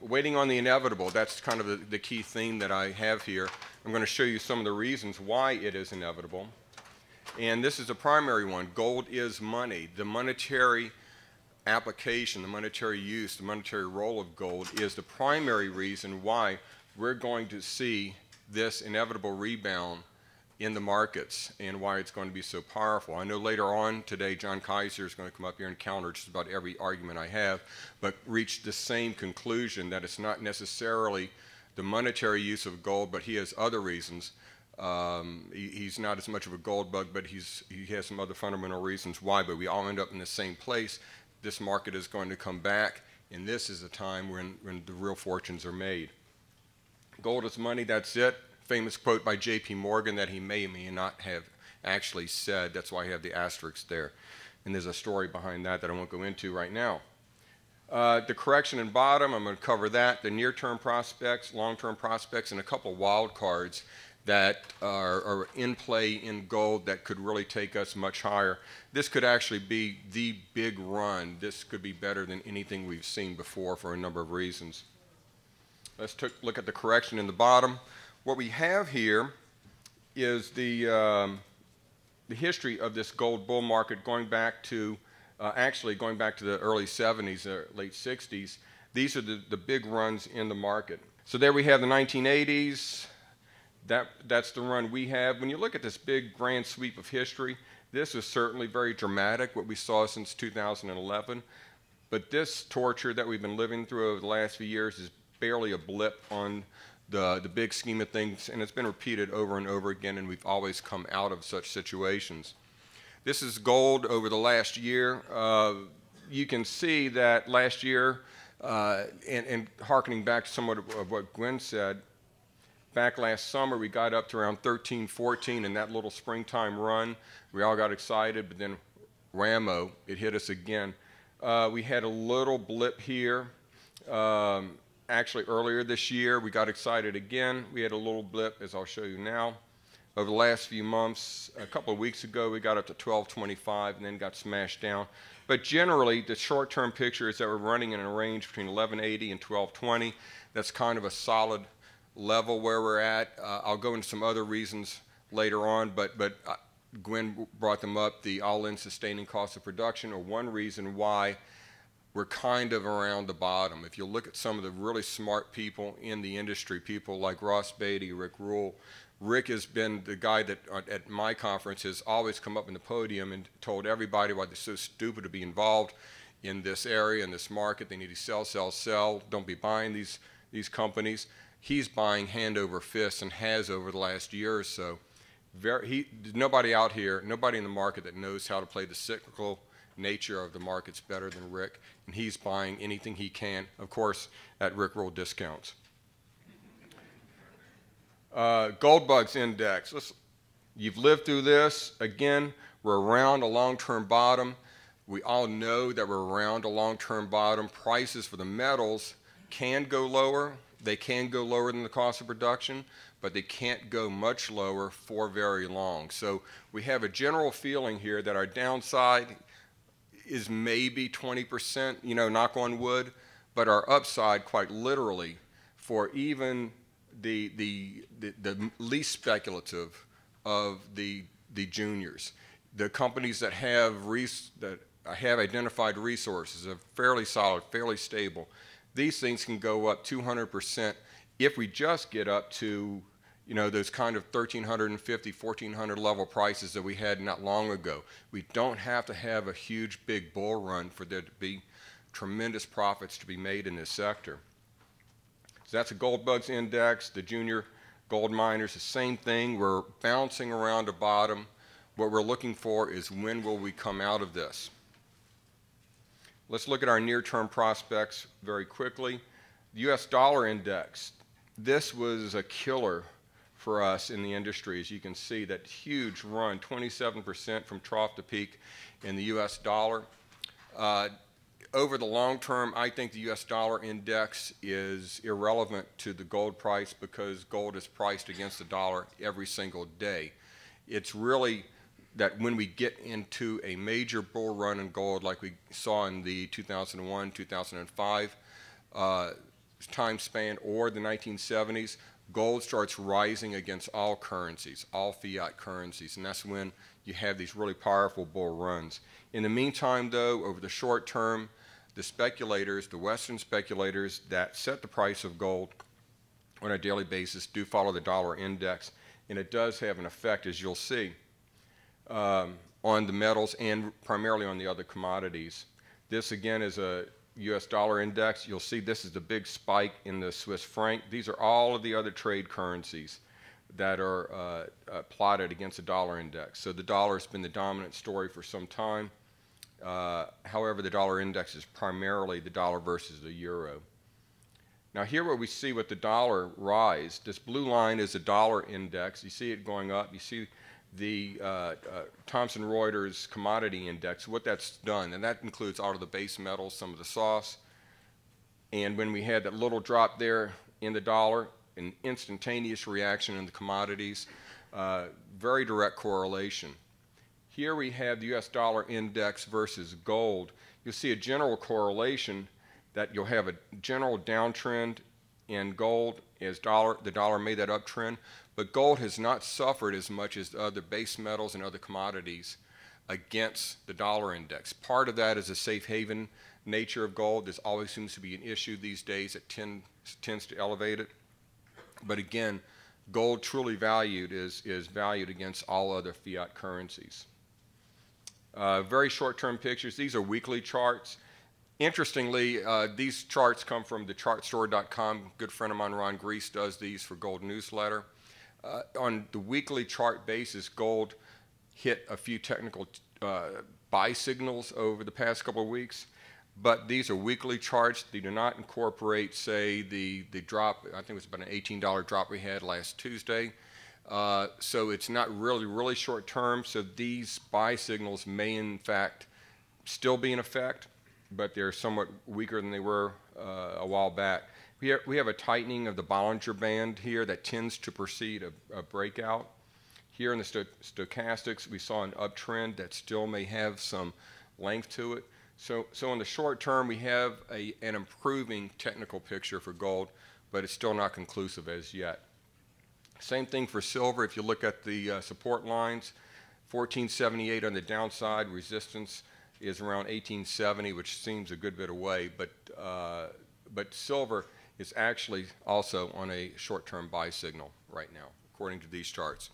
Waiting on the inevitable, that's kind of the key theme that I have here. I'm going to show you some of the reasons why it is inevitable. And this is a primary one. Gold is money. The monetary application, the monetary use, the monetary role of gold is the primary reason why we're going to see this inevitable rebound in the markets and why it's going to be so powerful. I know later on today John Kaiser is going to come up here and counter just about every argument I have, but reach the same conclusion that it's not necessarily the monetary use of gold, but he has other reasons. He's not as much of a gold bug, but he has some other fundamental reasons why, but we all end up in the same place. This market is going to come back, and this is a time when the real fortunes are made. Gold is money, that's it. Famous quote by J.P. Morgan that he may or may not have actually said. That's why I have the asterisk there. And there's a story behind that that I won't go into right now. The correction and bottom, I'm going to cover that. The near-term prospects, long-term prospects, and a couple of wild cards that are in play in gold that could really take us much higher. This could actually be the big run. This could be better than anything we've seen before for a number of reasons. Let's look at the correction in the bottom. What we have here is the history of this gold bull market going back to, actually going back to the early 70s, late 60s. These are the big runs in the market. So there we have the 1980s. That's the run we have. When you look at this big grand sweep of history, this is certainly very dramatic, what we saw since 2011. But this torture that we've been living through over the last few years is barely a blip on the big scheme of things, and it's been repeated over and over again, and we've always come out of such situations. This is gold over the last year. You can see that last year, and hearkening back to somewhat of what Gwen said, back last summer we got up to around 13, 14 in that little springtime run. We all got excited, but then whammo, it hit us again. We had a little blip here. Actually, earlier this year, we got excited again. We had a little blip, as I'll show you now. Over the last few months, a couple of weeks ago, we got up to 1225 and then got smashed down. But generally, the short-term picture is that we're running in a range between 1180 and 1220. That's kind of a solid level where we're at. I'll go into some other reasons later on, but Gwen brought them up. The all-in sustaining cost of production are one reason why we're kind of around the bottom. If you look at some of the really smart people in the industry, people like Ross Beatty, Rick Rule, Rick has been the guy that at my conference has always come up in the podium and told everybody why they're so stupid to be involved in this area, in this market. They need to sell, sell, sell. Don't be buying these companies. He's buying hand over fist and has over the last year or so. Nobody out here, nobody in the market that knows how to play the cyclical nature of the market's better than Rick, and he's buying anything he can, of course, at Rick Roll discounts. Gold Bugs Index. You've lived through this. Again, we're around a long-term bottom. We all know that we're around a long-term bottom. Prices for the metals can go lower. They can go lower than the cost of production, but they can't go much lower for very long. So we have a general feeling here that our downside is maybe 20%, you know, knock on wood, but our upside, quite literally, for even the least speculative of the juniors, the companies that have identified resources, are fairly solid, fairly stable. These things can go up 200% if we just get up to, you know, those kind of 1,350, 1,400 level prices that we had not long ago. We don't have to have a huge, big bull run for there to be tremendous profits to be made in this sector. So that's a Gold Bugs Index. The junior gold miners, the same thing. We're bouncing around the bottom. What we're looking for is when will we come out of this? Let's look at our near-term prospects very quickly. The US dollar index. This was a killer for us in the industry. As you can see, that huge run, 27% from trough to peak in the US dollar. Over the long term, I think the US dollar index is irrelevant to the gold price because gold is priced against the dollar every single day. It's really that when we get into a major bull run in gold like we saw in the 2001, 2005 time span or the 1970s, gold starts rising against all currencies, all fiat currencies, and that's when you have these really powerful bull runs. In the meantime, though, over the short term, the speculators, the Western speculators that set the price of gold on a daily basis do follow the dollar index, and it does have an effect, as you'll see, on the metals and primarily on the other commodities. This, again, is a US dollar index. You'll see this is the big spike in the Swiss franc. These are all of the other trade currencies that are plotted against the dollar index. So the dollar has been the dominant story for some time. However, the dollar index is primarily the dollar versus the euro. Now here where we see with the dollar rise, this blue line is a dollar index. You see it going up. You see the Thomson Reuters commodity index, what that's done, and that includes all of the base metals, some of the sauce. And when we had that little drop there in the dollar, an instantaneous reaction in the commodities, very direct correlation. Here we have the US dollar index versus gold. You'll see a general correlation that you'll have a general downtrend in gold as the dollar made that uptrend, but gold has not suffered as much as other base metals and other commodities against the dollar index. Part of that is the safe haven nature of gold. This always seems to be an issue these days. It tends to elevate it. But again, gold truly valued is valued against all other fiat currencies. Very short-term pictures. These are weekly charts. Interestingly, these charts come from the chartstore.com. A good friend of mine, Ron Grease, does these for Gold Newsletter. On the weekly chart basis, gold hit a few technical buy signals over the past couple of weeks, but these are weekly charts. They do not incorporate, say, the drop. I think it was about an $18 drop we had last Tuesday. So it's not really short term. So these buy signals may, in fact, still be in effect, but they're somewhat weaker than they were a while back. We have a tightening of the Bollinger Band here that tends to precede a breakout. Here in the stochastics, we saw an uptrend that still may have some length to it. So in the short term, we have an improving technical picture for gold, but it's still not conclusive as yet. Same thing for silver. If you look at the support lines, 1478 on the downside, resistance is around 1870, which seems a good bit away, but silver is actually also on a short-term buy signal right now, according to these charts.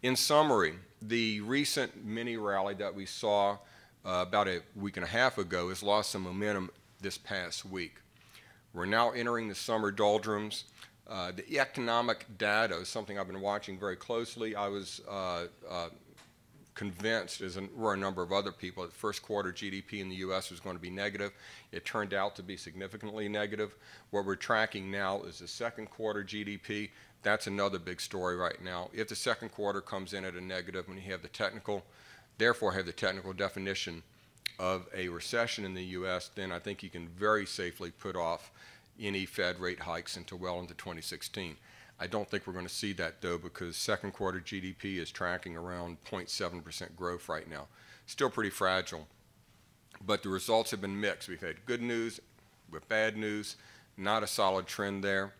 In summary, the recent mini rally that we saw about a week and a half ago has lost some momentum this past week. We're now entering the summer doldrums. The economic data is something I've been watching very closely. I was convinced, as were a number of other people, that first quarter GDP in the U.S. was going to be negative. It turned out to be significantly negative. What we're tracking now is the second quarter GDP. That's another big story right now. If the second quarter comes in at a negative, when you have the technical, therefore have the technical definition of a recession in the U.S., then I think you can very safely put off any Fed rate hikes until well into 2016. I don't think we're going to see that, though, because second quarter GDP is tracking around 0.7% growth right now. Still pretty fragile, but the results have been mixed. We've had good news with bad news, not a solid trend there.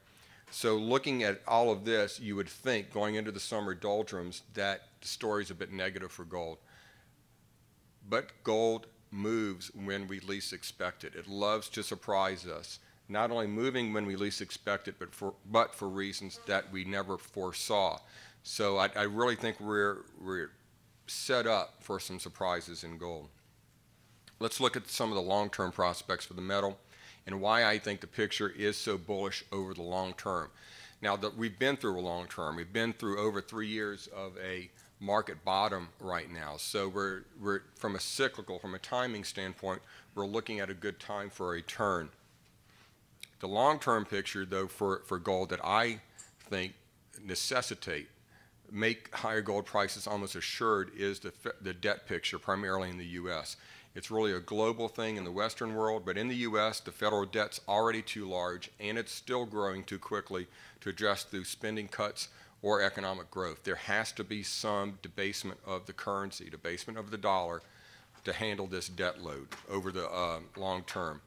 So looking at all of this, you would think going into the summer doldrums that the story's a bit negative for gold. But gold moves when we least expect it. It loves to surprise us, not only moving when we least expect it, but for reasons that we never foresaw. So I really think we're set up for some surprises in gold. Let's look at some of the long-term prospects for the metal and why I think the picture is so bullish over the long term. Now, we've been through a long term. We've been through over 3 years of a market bottom right now. So we're from a cyclical, from a timing standpoint, we're looking at a good time for a turn. The long-term picture, though, for gold that I think make higher gold prices almost assured is the debt picture, primarily in the U.S. It's really a global thing in the Western world, but in the U.S., the federal debt's already too large, and it's still growing too quickly to address through spending cuts or economic growth. There has to be some debasement of the currency, debasement of the dollar, to handle this debt load over the long term.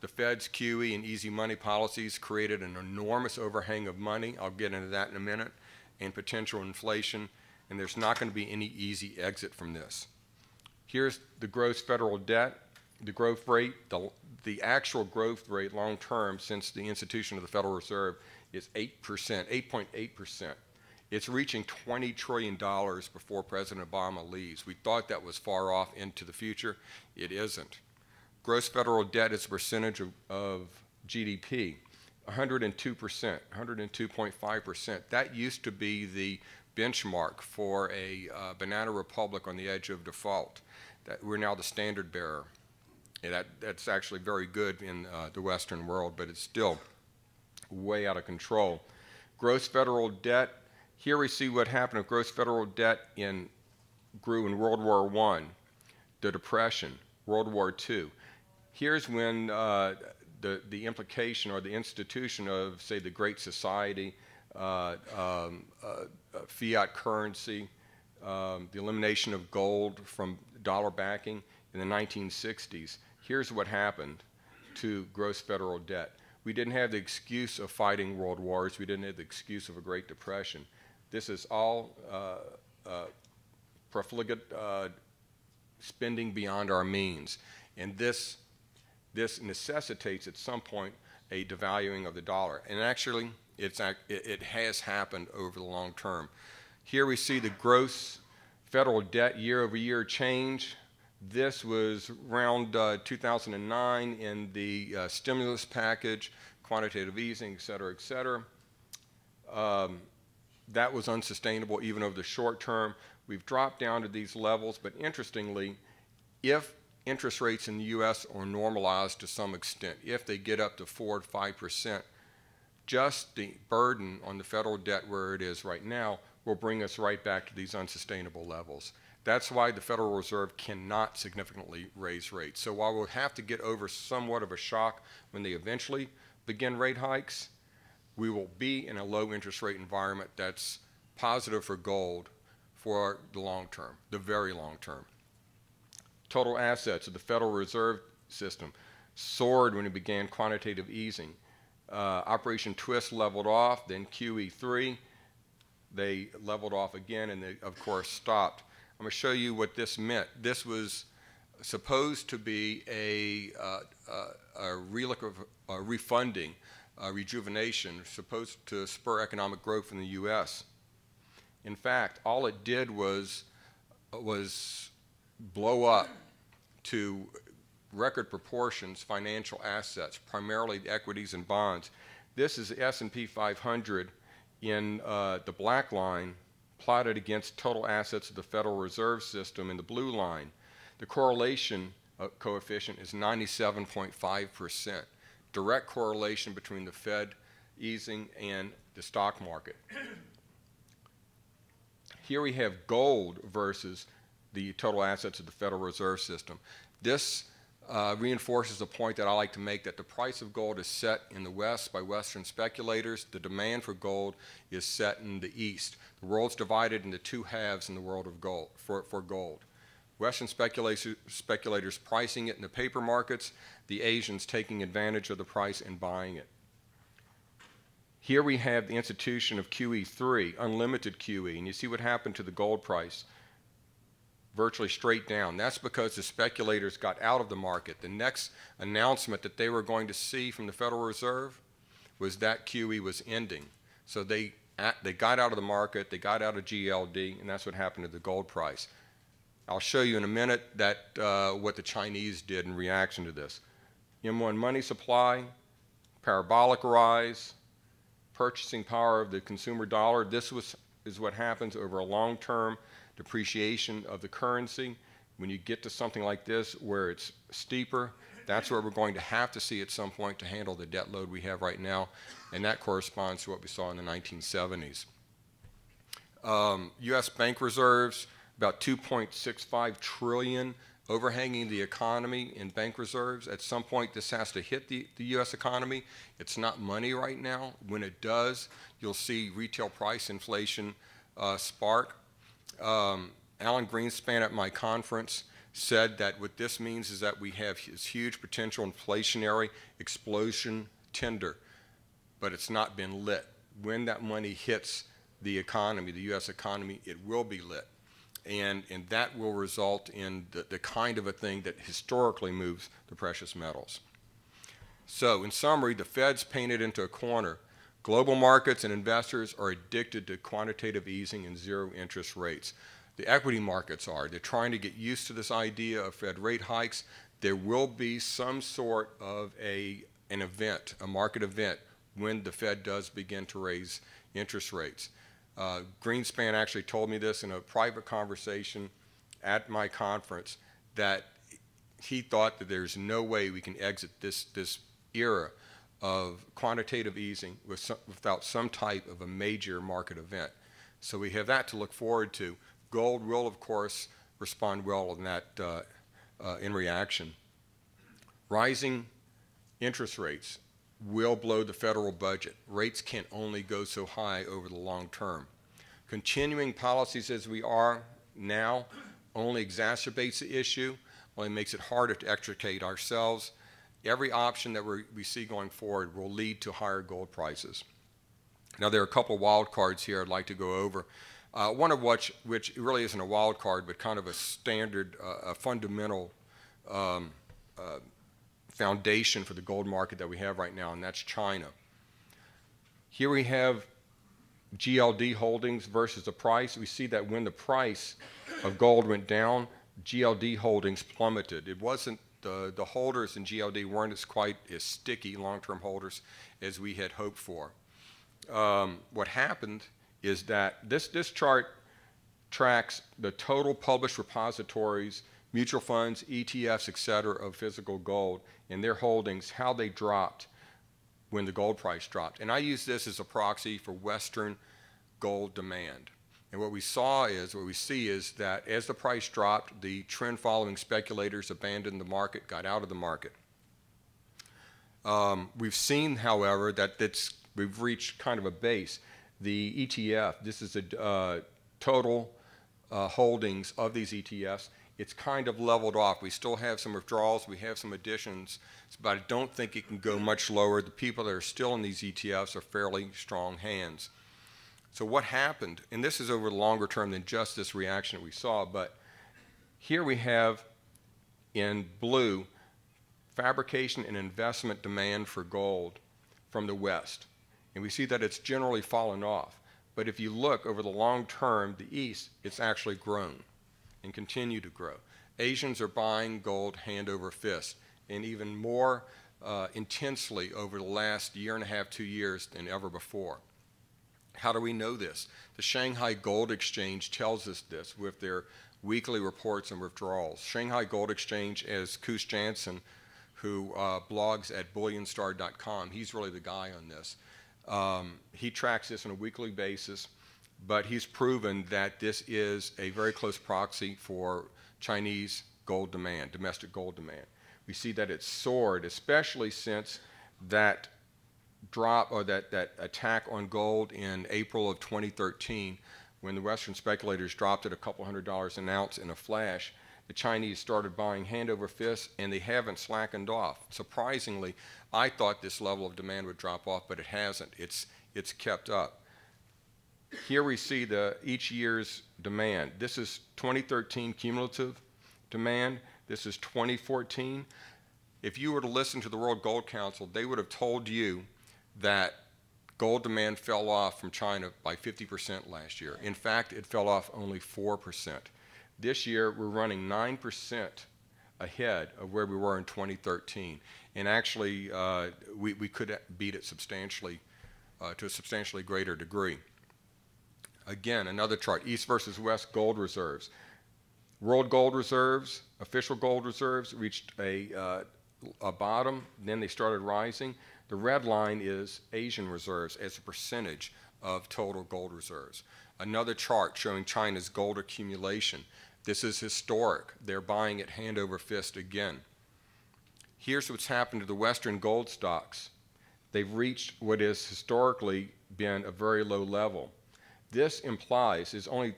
The Fed's QE and easy money policies created an enormous overhang of money. I'll get into that in a minute, and potential inflation, and there's not going to be any easy exit from this. Here's the gross federal debt, the growth rate, the actual growth rate long term since the institution of the Federal Reserve is 8%, 8.8%. It's reaching $20 trillion before President Obama leaves. We thought that was far off into the future. It isn't. Gross federal debt as a percentage of GDP, 102%, 102.5%. That used to be the benchmark for a banana republic on the edge of default. We're now the standard bearer. And that's actually very good in the Western world, but it's still way out of control. Gross federal debt, here we see what happened if gross federal debt grew in World War I, the Depression, World War II. Here's when the implication or the institution of, say, the Great Society, fiat currency, the elimination of gold from dollar backing in the 1960s. Here's what happened to gross federal debt. We didn't have the excuse of fighting world wars. We didn't have the excuse of a Great Depression. This is all profligate spending beyond our means. And this necessitates at some point a devaluing of the dollar. And actually, it has happened over the long term. Here we see the gross federal debt year-over-year change. This was around 2009 in the stimulus package, quantitative easing, et cetera, et cetera. That was unsustainable even over the short term. We've dropped down to these levels, but interestingly, if interest rates in the U.S. are normalized to some extent, if they get up to 4 to 5%, just the burden on the federal debt where it is right now will bring us right back to these unsustainable levels. That's why the Federal Reserve cannot significantly raise rates. So while we'll have to get over somewhat of a shock when they eventually begin rate hikes, we will be in a low interest rate environment that's positive for gold for the long term, the very long term. Total assets of the Federal Reserve System soared when it began quantitative easing. Operation Twist leveled off, then QE3, they leveled off again, and they, of course, stopped. I'm going to show you what this meant. This was supposed to be a refunding, rejuvenation, supposed to spur economic growth in the U.S. In fact, all it did was blow up to record proportions financial assets, primarily equities and bonds. This is the S&P 500 in the black line plotted against total assets of the Federal Reserve System in the blue line. The correlation coefficient is 97.5%. Direct correlation between the Fed easing and the stock market. Here we have gold versus the total assets of the Federal Reserve System. This reinforces a point that I like to make, that the price of gold is set in the West by Western speculators. The demand for gold is set in the East. The world's divided into two halves in the world of gold, for gold. Western speculators pricing it in the paper markets, the Asians taking advantage of the price and buying it. Here we have the institution of QE3, unlimited QE, and you see what happened to the gold price. Virtually straight down. That's because the speculators got out of the market. The next announcement that they were going to see from the Federal Reserve was that QE was ending. So they got out of the market, they got out of GLD, and that's what happened to the gold price. I'll show you in a minute that what the Chinese did in reaction to this. M1 money supply, parabolic rise, purchasing power of the consumer dollar. This is what happens over a long-term depreciation of the currency. When you get to something like this where it's steeper, that's where we're going to have to see at some point to handle the debt load we have right now, and that corresponds to what we saw in the 1970s. U.S. bank reserves, about $2.65 trillion overhanging the economy in bank reserves. At some point this has to hit the U.S. economy. It's not money right now. When it does, you'll see retail price inflation spark. Alan Greenspan at my conference said that what this means is that we have this huge potential inflationary explosion tinder, but it's not been lit. When that money hits the economy, the U.S. economy, it will be lit. And that will result in the kind of a thing that historically moves the precious metals. So in summary, the Fed's painted into a corner. Global markets and investors are addicted to quantitative easing and zero interest rates. The equity markets are. They're trying to get used to this idea of Fed rate hikes. There will be some sort of an event, a market event, when the Fed does begin to raise interest rates. Greenspan actually told me this in a private conversation at my conference, that he thought that there's no way we can exit this era of quantitative easing without some type of a major market event. So we have that to look forward to. Gold will, of course, respond well in that in reaction. Rising interest rates will blow the federal budget. Rates can only go so high over the long term. Continuing policies as we are now only exacerbates the issue, only makes it harder to extricate ourselves. Every option that we see going forward will lead to higher gold prices. Now, there are a couple of wild cards here I'd like to go over. One of which really isn't a wild card, but kind of a standard, a fundamental foundation for the gold market that we have right now, and that's China. Here we have GLD holdings versus the price. We see that when the price of gold went down, GLD holdings plummeted. It wasn't the holders in GLD weren't quite as sticky, long-term holders, as we had hoped for. What happened is that this chart tracks the total published repositories, mutual funds, ETFs, et cetera, of physical gold and their holdings, how they dropped when the gold price dropped. And I use this as a proxy for Western gold demand. And what we see is that as the price dropped, the trend-following speculators abandoned the market, got out of the market. We've seen, however, that we've reached kind of a base. The ETF, this is a total holdings of these ETFs. It's kind of leveled off. We still have some withdrawals, we have some additions, but I don't think it can go much lower. The people that are still in these ETFs are fairly strong hands. So what happened, and this is over the longer term than just this reaction that we saw, but here we have in blue fabrication and investment demand for gold from the West. And we see that it's generally fallen off. But if you look over the long term, the East, it's actually grown and continue to grow. Asians are buying gold hand over fist, and even more intensely over the last year and a half, 2 years than ever before. How do we know this? The Shanghai Gold Exchange tells us this with their weekly reports and withdrawals. Shanghai Gold Exchange, as Koos Jansen, who blogs at bullionstar.com, he's really the guy on this. He tracks this on a weekly basis, but he's proven that this is a very close proxy for Chinese gold demand, domestic gold demand. We see that it's soared, especially since that drop or that attack on gold in April of 2013, when the Western speculators dropped it a couple $100 an ounce in a flash. The Chinese started buying hand over fist, and they haven't slackened off. Surprisingly, I thought this level of demand would drop off, but it hasn't. It's kept up. Here we see each year's demand. This is 2013 cumulative demand. This is 2014. If you were to listen to the World Gold Council, they would have told you that gold demand fell off from China by 50% last year. In fact, it fell off only 4%. This year, we're running 9% ahead of where we were in 2013. And actually, we could beat it substantially, to a substantially greater degree. Again, another chart, East versus West gold reserves. World gold reserves, official gold reserves, reached a bottom, then they started rising. The red line is Asian reserves as a percentage of total gold reserves. Another chart showing China's gold accumulation. This is historic. They're buying it hand over fist again. Here's what's happened to the Western gold stocks. They've reached what has historically been a very low level. This implies there's only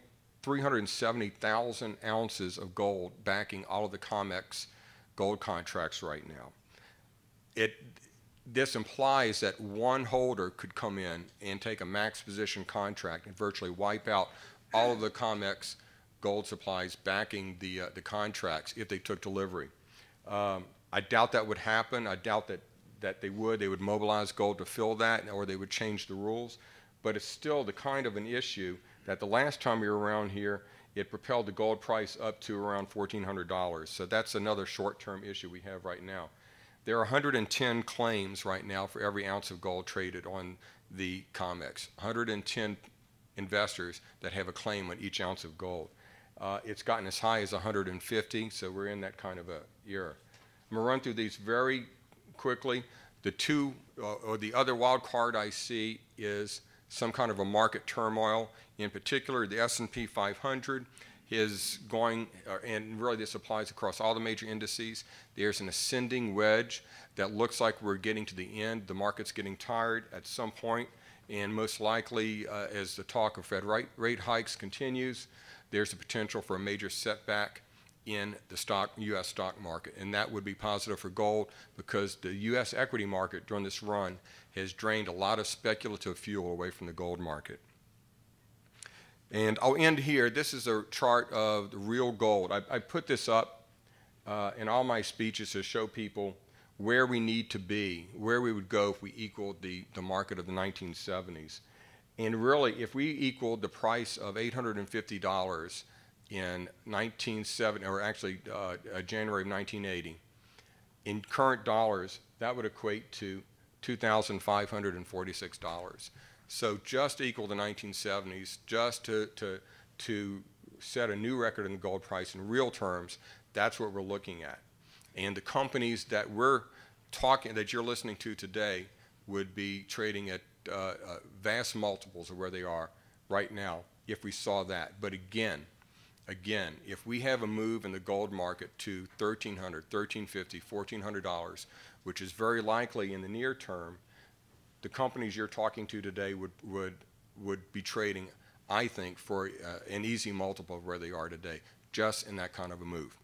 370,000 ounces of gold backing all of the COMEX gold contracts right now. This implies that one holder could come in and take a max position contract and virtually wipe out all of the COMEX gold supplies backing the contracts if they took delivery. I doubt that would happen. I doubt that they would mobilize gold to fill that, or they would change the rules. But it's still the kind of an issue that the last time we were around here, it propelled the gold price up to around $1,400. So that's another short-term issue we have right now. There are 110 claims right now for every ounce of gold traded on the COMEX. 110 investors that have a claim on each ounce of gold. It's gotten as high as 150, so we're in that kind of a era. I'm going to run through these very quickly. The other wild card I see is some kind of a market turmoil. In particular, the S&P 500 is going, and really this applies across all the major indices. There's an ascending wedge that looks like we're getting to the end. The market's getting tired at some point, and most likely as the talk of Fed rate hikes continues, there's a potential for a major setback in the U.S. stock market, and that would be positive for gold because the U.S. equity market during this run has drained a lot of speculative fuel away from the gold market. And I'll end here. This is a chart of the real gold. I put this up in all my speeches to show people where we need to be, where we would go if we equaled the market of the 1970s. And really, if we equaled the price of $850 in 1970, or actually January of 1980, in current dollars, that would equate to $2,546. So just equal the 1970s, just to set a new record in the gold price in real terms, that's what we're looking at. And the companies that that you're listening to today would be trading at vast multiples of where they are right now if we saw that. But again, if we have a move in the gold market to $1,300, $1,350, $1,400, which is very likely in the near term, the companies you're talking to today would be trading, I think, for an easy multiple of where they are today, just in that kind of a move.